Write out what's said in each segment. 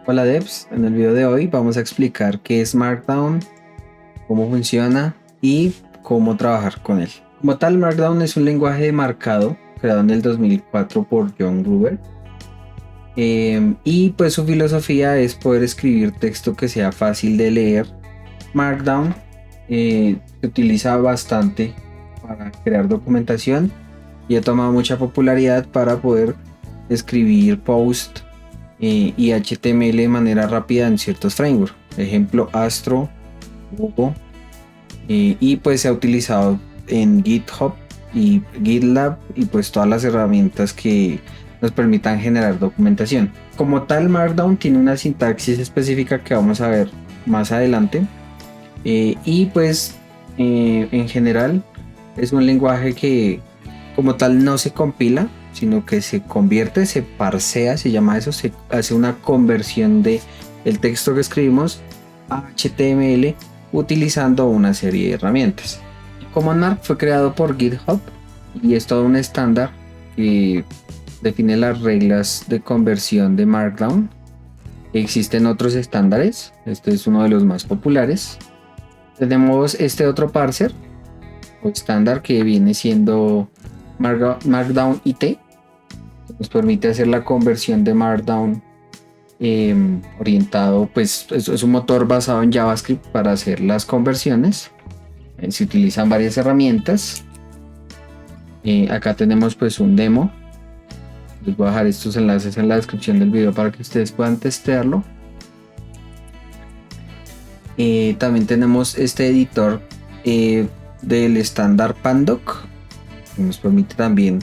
Hola devs, en el video de hoy vamos a explicar qué es Markdown, cómo funciona y cómo trabajar con él. Como tal, Markdown es un lenguaje de marcado creado en el 2004 por John Gruber. Y pues su filosofía es poder escribir texto que sea fácil de leer. Markdown se utiliza bastante para crear documentación y ha tomado mucha popularidad para poder escribir post y HTML de manera rápida en ciertos frameworks, ejemplo Astro, Hugo, y pues se ha utilizado en GitHub y GitLab y pues todas las herramientas que nos permitan generar documentación. Como tal, Markdown tiene una sintaxis específica que vamos a ver más adelante, y pues en general es un lenguaje que como tal no se compila, sino que se convierte, se parsea, se llama eso, se hace una conversión de el texto que escribimos a HTML utilizando una serie de herramientas. Command fue creado por GitHub y es todo un estándar que define las reglas de conversión de Markdown. Existen otros estándares, este es uno de los más populares. Tenemos este otro parser o estándar que viene siendo Markdown IT, nos permite hacer la conversión de Markdown orientado, pues es un motor basado en JavaScript para hacer las conversiones. Se utilizan varias herramientas. Acá tenemos pues un demo. Les voy a dejar estos enlaces en la descripción del video para que ustedes puedan testearlo. También tenemos este editor del estándar Pandoc, que nos permite también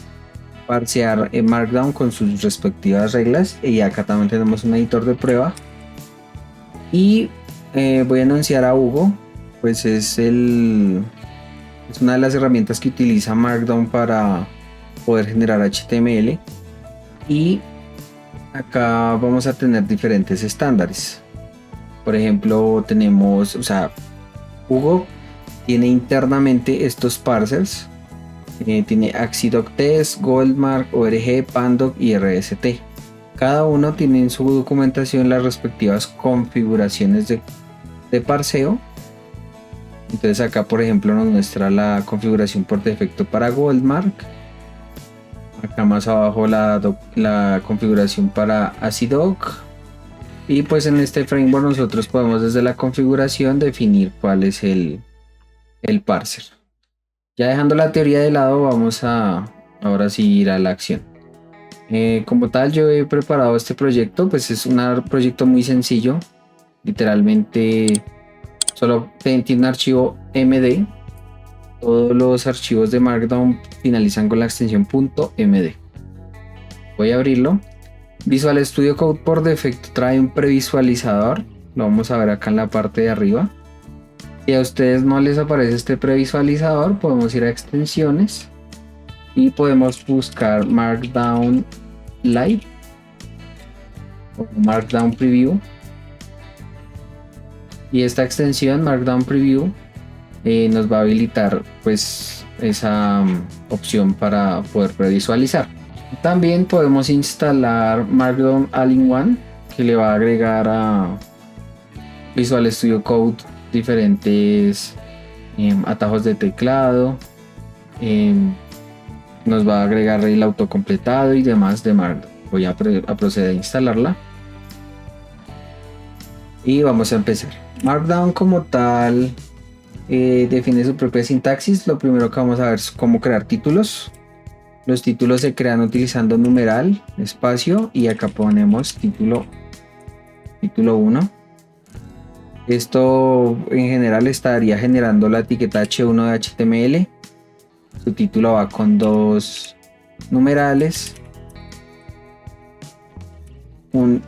parsear Markdown con sus respectivas reglas. Y acá también tenemos un editor de prueba. Y voy a anunciar a Hugo, pues es una de las herramientas que utiliza Markdown para poder generar HTML. Y acá vamos a tener diferentes estándares. Por ejemplo, tenemos, Hugo tiene internamente estos parsers. Tiene Axidoctest, Goldmark, ORG, Pandoc y RST. Cada uno tiene en su documentación las respectivas configuraciones de parseo. Entonces acá por ejemplo nos muestra la configuración por defecto para Goldmark. Acá más abajo la configuración para Acidoc. Y pues en este framework nosotros podemos desde la configuración definir cuál es el parser. Ya dejando la teoría de lado, vamos a ahora sí ir a la acción. Como tal, yo he preparado este proyecto, pues es un proyecto muy sencillo. Literalmente solo tiene un archivo MD. Todos los archivos de Markdown finalizan con la extensión .md. Voy a abrirlo. Visual Studio Code por defecto trae un previsualizador. Lo vamos a ver acá en la parte de arriba. Si a ustedes no les aparece este previsualizador, podemos ir a extensiones y podemos buscar Markdown Live o Markdown Preview. Y esta extensión Markdown Preview nos va a habilitar pues esa opción para poder previsualizar. También podemos instalar Markdown All-in-One, que le va a agregar a Visual Studio Code diferentes atajos de teclado, nos va a agregar el autocompletado y demás de Markdown. Voy a proceder a instalarla y vamos a empezar. Markdown como tal define su propia sintaxis. Lo primero que vamos a ver es cómo crear títulos. Los títulos se crean utilizando numeral, espacio, y acá ponemos título 1. Esto en general estaría generando la etiqueta H1 de HTML. Su título va con 2 numerales. Un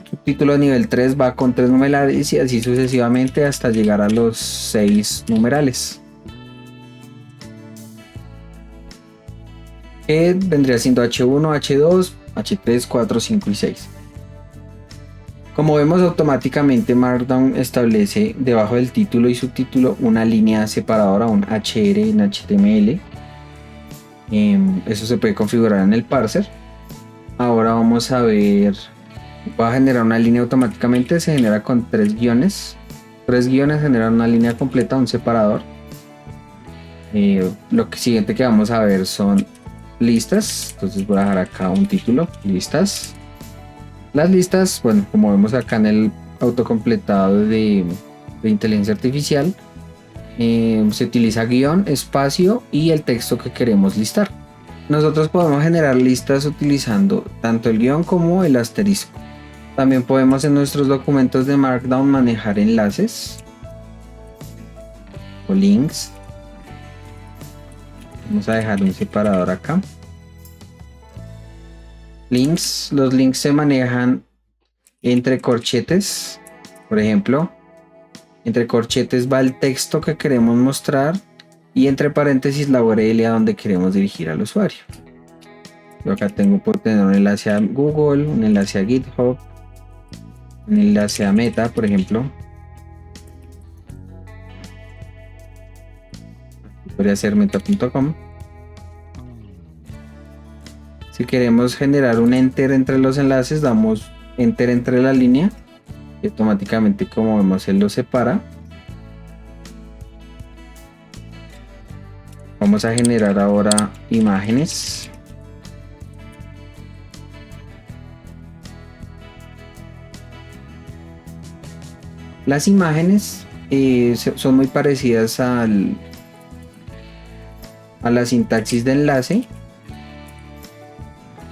subtítulo de nivel 3 va con 3 numerales y así sucesivamente hasta llegar a los 6 numerales. Que vendría siendo H1, H2, H3, 4, 5 y 6. Como vemos, automáticamente Markdown establece debajo del título y subtítulo una línea separadora, un HR en HTML. Eso se puede configurar en el parser. Ahora vamos a ver Va a generar una línea automáticamente, se genera con 3 guiones. 3 guiones generan una línea completa, un separador. Lo siguiente que vamos a ver son listas. Entonces voy a dejar acá un título, listas. Las listas, bueno, como vemos acá en el autocompletado de inteligencia artificial, se utiliza guión, espacio y el texto que queremos listar. Nosotros podemos generar listas utilizando tanto el guión como el asterisco. También podemos en nuestros documentos de Markdown manejar enlaces o links. Vamos a dejar un separador acá. Links, los links se manejan entre corchetes. Por ejemplo, entre corchetes va el texto que queremos mostrar y entre paréntesis la URL a donde queremos dirigir al usuario. Yo acá por tener un enlace a Google, un enlace a GitHub, un enlace a Meta, por ejemplo. Podría ser meta.com. Si queremos generar un enter entre los enlaces, damos enter entre la línea y automáticamente, como vemos, él lo separa. Vamos a generar ahora imágenes. Las imágenes son muy parecidas a la sintaxis de enlace,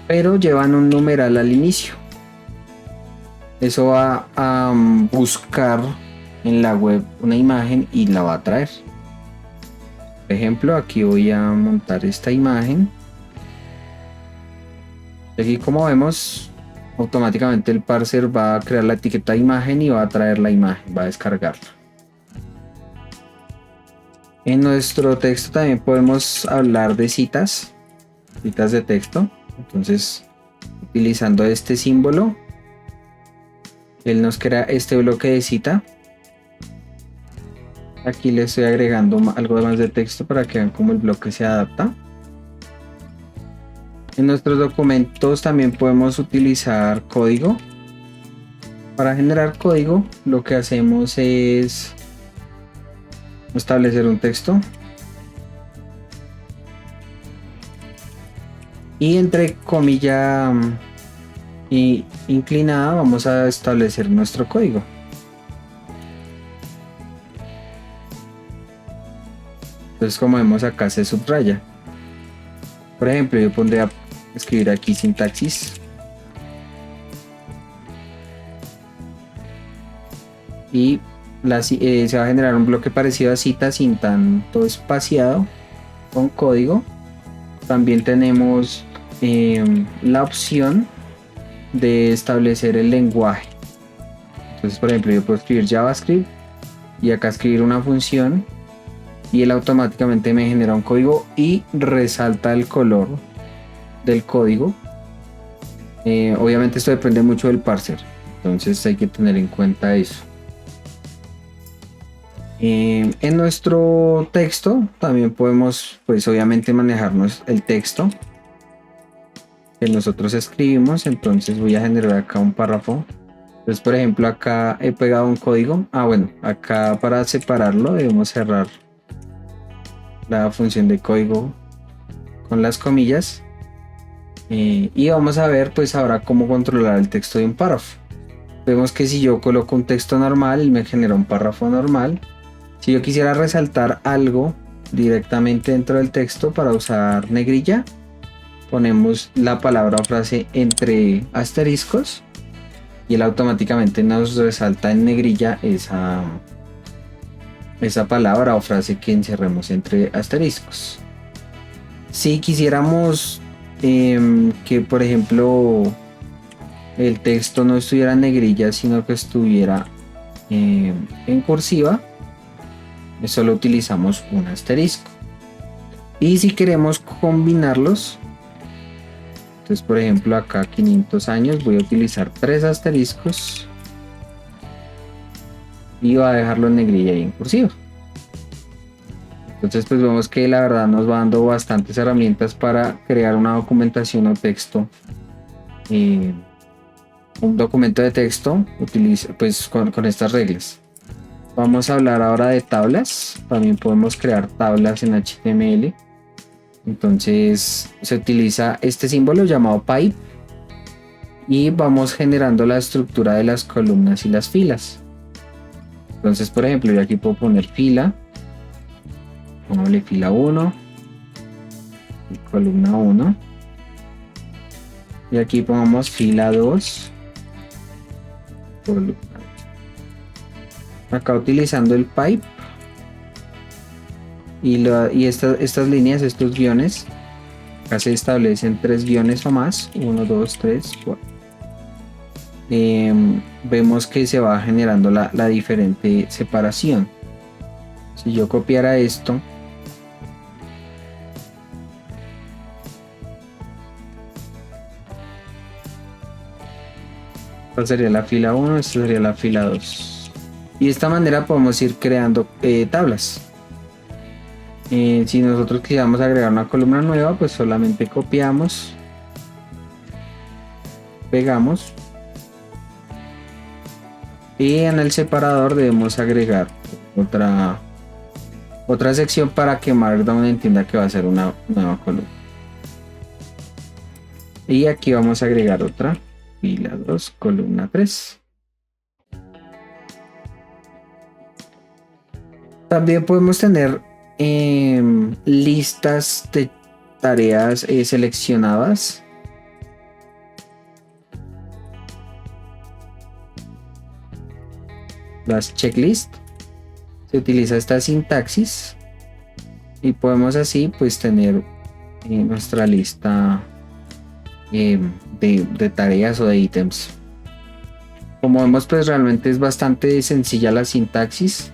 pero llevan un numeral al inicio. Eso va a buscar en la web una imagen y la va a traer. Por ejemplo, aquí voy a montar esta imagen. Aquí, como vemos, automáticamente el parser va a crear la etiqueta imagen y va a traer la imagen, va a descargarla. En nuestro texto también podemos hablar de citas de texto. Entonces, utilizando este símbolo, él nos crea este bloque de cita. Aquí le estoy agregando algo más de texto para que vean cómo el bloque se adapta. En nuestros documentos también podemos utilizar código. Para generar código, lo que hacemos es establecer un texto y entre comilla y inclinada vamos a establecer nuestro código. Entonces, como vemos, acá se subraya. Por ejemplo, yo pondría escribir aquí sintaxis y se va a generar un bloque parecido a cita sin tanto espaciado con código. También tenemos la opción de establecer el lenguaje. Entonces, por ejemplo, yo puedo escribir JavaScript y acá escribir una función y él automáticamente me genera un código y resalta el color del código. Obviamente esto depende mucho del parser, entonces hay que tener en cuenta eso. En nuestro texto también podemos, pues obviamente, manejarnos el texto que nosotros escribimos. Entonces voy a generar acá un párrafo. Entonces, por ejemplo, acá he pegado un código. Bueno, acá para separarlo debemos cerrar la función de código con las comillas. Y vamos a ver pues ahora cómo controlar el texto de un párrafo. Vemos que si yo coloco un texto normal, me genera un párrafo normal. Si yo quisiera resaltar algo directamente dentro del texto, para usar negrilla, ponemos la palabra o frase entre asteriscos y él automáticamente nos resalta en negrilla esa palabra o frase que encerremos entre asteriscos. Si quisiéramos que, por ejemplo, el texto no estuviera en negrilla, sino que estuviera en cursiva, solo utilizamos un asterisco. Y si queremos combinarlos, entonces, por ejemplo, acá 500 años, voy a utilizar 3 asteriscos y voy a dejarlo en negrilla y en cursiva. Entonces, pues vemos que la verdad nos va dando bastantes herramientas para crear una documentación o texto un documento de texto pues con estas reglas. Vamos a hablar ahora de tablas. También podemos crear tablas en HTML. Entonces se utiliza este símbolo llamado pipe y vamos generando la estructura de las columnas y las filas. Entonces, por ejemplo, yo aquí puedo poner fila, pongámosle fila 1 y columna 1, y aquí pongamos fila 2, columna 2. Acá utilizando el pipe y estas líneas, estos guiones, acá se establecen 3 guiones o más, 1, 2, 3, 4. Vemos que se va generando la diferente separación. Si yo copiara esto, esta sería la fila 1, esta sería la fila 2. Y de esta manera podemos ir creando tablas. Si nosotros quisiéramos agregar una columna nueva, pues solamente copiamos, pegamos, y en el separador debemos agregar otra sección para que Markdown entienda que va a ser una nueva columna. Y aquí vamos a agregar otra fila 2, columna 3. También podemos tener listas de tareas seleccionadas. Las checklists. Se utiliza esta sintaxis y podemos así pues tener nuestra lista de tareas o de ítems. Como vemos, pues realmente es bastante sencilla la sintaxis.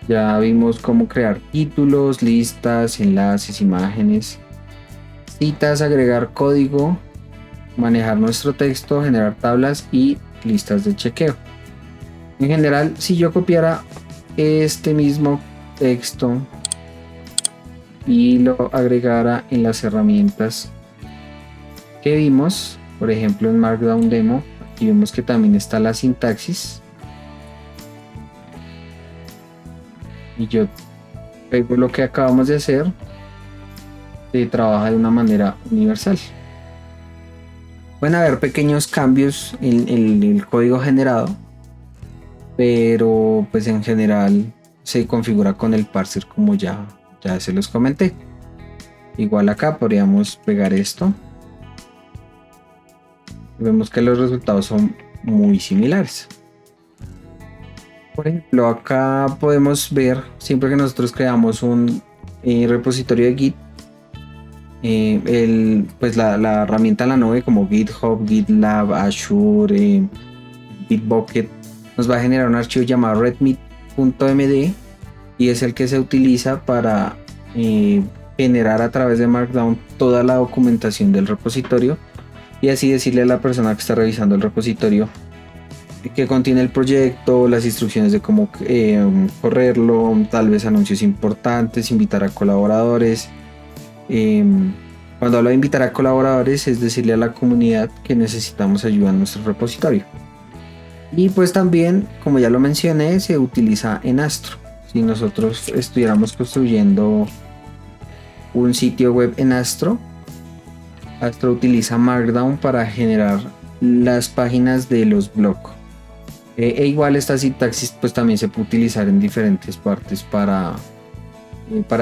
Ya vimos cómo crear títulos, listas, enlaces, imágenes, citas, agregar código, manejar nuestro texto, generar tablas y listas de chequeo. En general, si yo copiara este mismo texto y lo agregara en las herramientas que vimos, por ejemplo en Markdown Demo, aquí vemos que también está la sintaxis. Y yo pego lo que acabamos de hacer, se trabaja de una manera universal. Pueden haber pequeños cambios en el código generado, pero pues en general se configura con el parser como ya se los comenté. Igual acá podríamos pegar esto. Vemos que los resultados son muy similares. Por ejemplo, acá podemos ver, siempre que nosotros creamos un repositorio de Git, pues la herramienta en la nube como GitHub, GitLab, Azure, Bitbucket, nos va a generar un archivo llamado readme.md y es el que se utiliza para generar a través de Markdown toda la documentación del repositorio y así decirle a la persona que está revisando el repositorio que contiene el proyecto, las instrucciones de cómo correrlo, tal vez anuncios importantes, invitar a colaboradores. Cuando hablo de invitar a colaboradores es decirle a la comunidad que necesitamos ayuda en nuestro repositorio. Y pues también, como ya lo mencioné, se utiliza en Astro. Si nosotros estuviéramos construyendo un sitio web en Astro utiliza Markdown para generar las páginas de los blogs. E igual esta sintaxis pues también se puede utilizar en diferentes partes para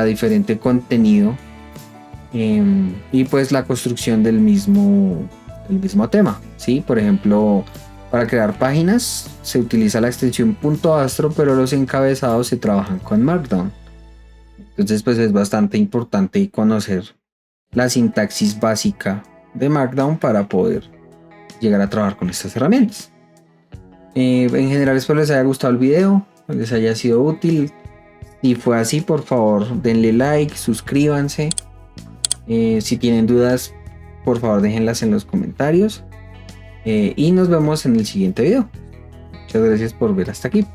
diferente contenido y pues la construcción del mismo tema, ¿sí? Por ejemplo, para crear páginas se utiliza la extensión .astro, pero los encabezados se trabajan con Markdown. Entonces pues es bastante importante conocer la sintaxis básica de Markdown para poder llegar a trabajar con estas herramientas. En general espero les haya gustado el video, les haya sido útil. Si fue así, por favor denle like, suscríbanse. Si tienen dudas, por favor déjenlas en los comentarios. Y nos vemos en el siguiente video. Muchas gracias por ver hasta aquí.